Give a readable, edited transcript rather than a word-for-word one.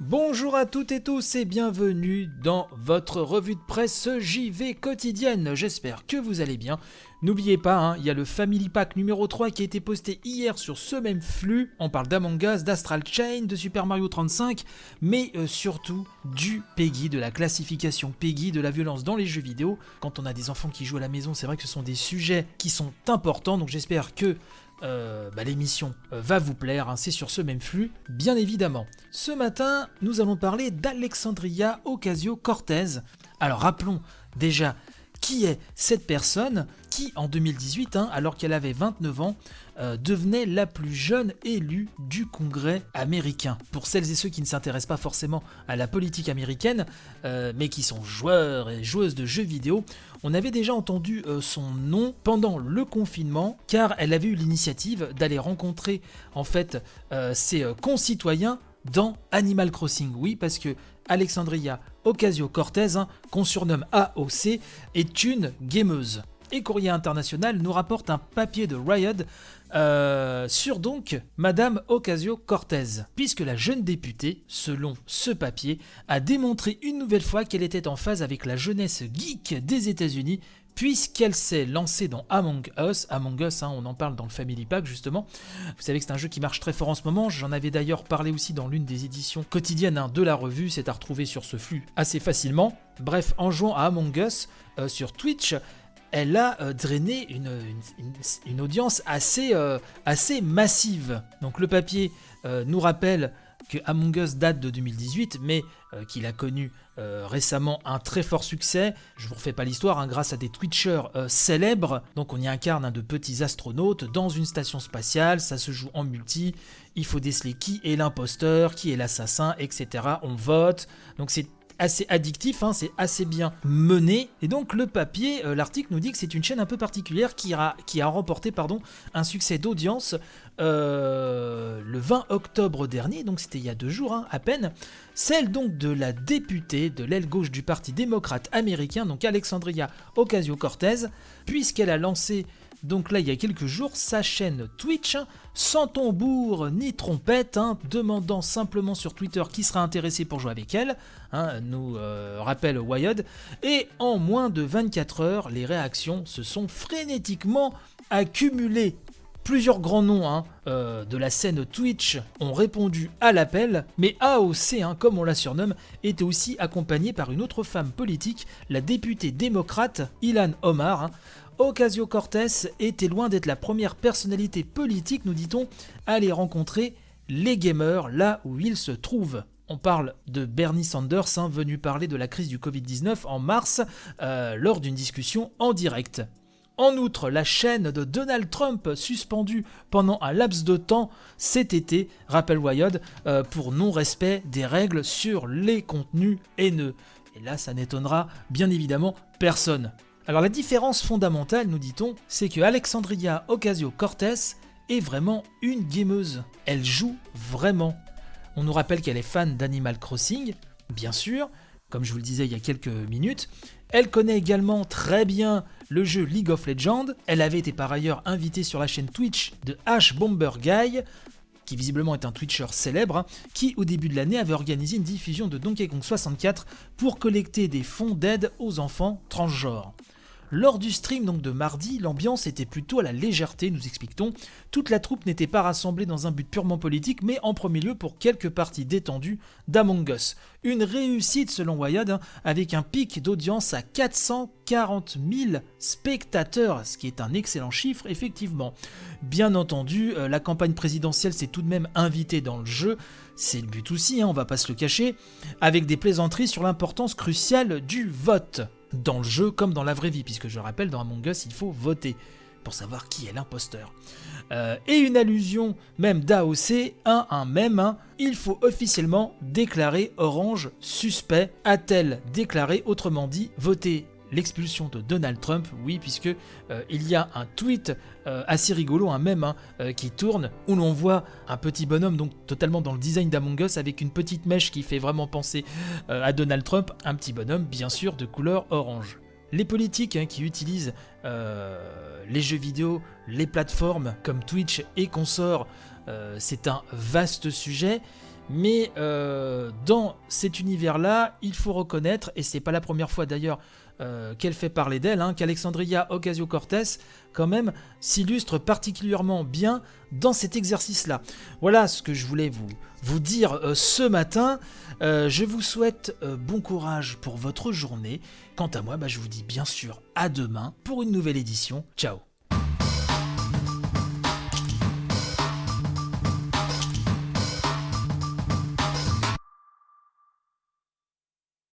Bonjour à toutes et tous et bienvenue dans votre revue de presse JV quotidienne. J'espère que vous allez bien. N'oubliez pas, il y a le Family Pack numéro 3 qui a été posté hier sur ce même flux. On parle d'Among Us, d'Astral Chain, de Super Mario 35, mais surtout du PEGI, de la classification PEGI, de la violence dans les jeux vidéo. Quand on a des enfants qui jouent à la maison, c'est vrai que ce sont des sujets qui sont importants, donc j'espère que l'émission va vous plaire, c'est sur ce même flux, bien évidemment. Ce matin, nous allons parler d'Alexandria Ocasio-Cortez. Alors rappelons déjà qui est cette personne qui, en 2018, alors qu'elle avait 29 ans, devenait la plus jeune élue du Congrès américain. Pour celles et ceux qui ne s'intéressent pas forcément à la politique américaine, mais qui sont joueurs et joueuses de jeux vidéo, on avait déjà entendu son nom pendant le confinement, car elle avait eu l'initiative d'aller rencontrer en fait ses concitoyens dans Animal Crossing. Oui, parce que Alexandria Ocasio-Cortez, qu'on surnomme AOC, est une gameuse. Et Courrier International nous rapporte un papier de Riot sur donc Madame Ocasio-Cortez, puisque la jeune députée, selon ce papier, a démontré une nouvelle fois qu'elle était en phase avec la jeunesse geek des États-Unis, puisqu'elle s'est lancée dans Among Us, on en parle dans le Family Pack justement. Vous savez que c'est un jeu qui marche très fort en ce moment, j'en avais d'ailleurs parlé aussi dans l'une des éditions quotidiennes de la revue, c'est à retrouver sur ce flux assez facilement. Bref, en jouant à Among Us sur Twitch, elle a drainé une audience assez massive. Donc le papier nous rappelle que Among Us date de 2018, mais qu'il a connu récemment un très fort succès. Je vous refais pas l'histoire, grâce à des Twitchers célèbres. Donc on y incarne de petits astronautes dans une station spatiale, ça se joue en multi, il faut déceler qui est l'imposteur, qui est l'assassin, etc. On vote, donc c'est assez addictif, c'est assez bien mené. Et donc le papier, l'article nous dit que c'est une chaîne un peu particulière qui a remporté un succès d'audience le 20 octobre dernier, donc c'était il y a 2 jours à peine, celle donc de la députée de l'aile gauche du Parti démocrate américain, donc Alexandria Ocasio-Cortez, puisqu'elle a lancé donc là il y a quelques jours sa chaîne Twitch, sans tambour ni trompette, demandant simplement sur Twitter qui sera intéressé pour jouer avec elle, nous rappelle Wired, et en moins de 24 heures, les réactions se sont frénétiquement accumulées. Plusieurs grands noms de la scène Twitch ont répondu à l'appel, mais AOC, comme on la surnomme, était aussi accompagnée par une autre femme politique, la députée démocrate Ilhan Omar. Ocasio-Cortez était loin d'être la première personnalité politique, nous dit-on, à aller rencontrer les gamers là où ils se trouvent. On parle de Bernie Sanders, venu parler de la crise du Covid-19 en mars, lors d'une discussion en direct. En outre, la chaîne de Donald Trump suspendue pendant un laps de temps cet été, rappelle Wired, pour non-respect des règles sur les contenus haineux. Et là, ça n'étonnera bien évidemment personne. Alors la différence fondamentale, nous dit-on, c'est que Alexandria Ocasio-Cortez est vraiment une gameuse. Elle joue vraiment. On nous rappelle qu'elle est fan d'Animal Crossing, bien sûr, comme je vous le disais il y a quelques minutes. Elle connaît également très bien le jeu League of Legends. Elle avait été par ailleurs invitée sur la chaîne Twitch de Ash Bomber Guy, qui visiblement est un Twitcher célèbre, qui au début de l'année avait organisé une diffusion de Donkey Kong 64 pour collecter des fonds d'aide aux enfants transgenres. Lors du stream donc de mardi, l'ambiance était plutôt à la légèreté, nous explique-t-on. Toute la troupe n'était pas rassemblée dans un but purement politique, mais en premier lieu pour quelques parties détendues d'Among Us. Une réussite selon Wired, avec un pic d'audience à 440 000 spectateurs, ce qui est un excellent chiffre effectivement. Bien entendu, la campagne présidentielle s'est tout de même invitée dans le jeu, c'est le but aussi, on va pas se le cacher, avec des plaisanteries sur l'importance cruciale du vote. Dans le jeu comme dans la vraie vie, puisque je rappelle, dans Among Us, il faut voter pour savoir qui est l'imposteur. Et une allusion même d'AOC, un mème, il faut officiellement déclarer Orange suspect, a-t-elle déclaré, autrement dit, voter l'expulsion de Donald Trump, oui, puisque il y a un tweet assez rigolo, un mème qui tourne, où l'on voit un petit bonhomme, donc totalement dans le design d'Among Us, avec une petite mèche qui fait vraiment penser à Donald Trump, un petit bonhomme, bien sûr, de couleur orange. Les politiques qui utilisent les jeux vidéo, les plateformes comme Twitch et consorts, c'est un vaste sujet, Mais dans cet univers-là, il faut reconnaître, et c'est pas la première fois d'ailleurs qu'elle fait parler d'elle, qu'Alexandria Ocasio-Cortez, quand même, s'illustre particulièrement bien dans cet exercice-là. Voilà ce que je voulais vous dire ce matin. Je vous souhaite bon courage pour votre journée. Quant à moi, je vous dis bien sûr à demain pour une nouvelle édition. Ciao.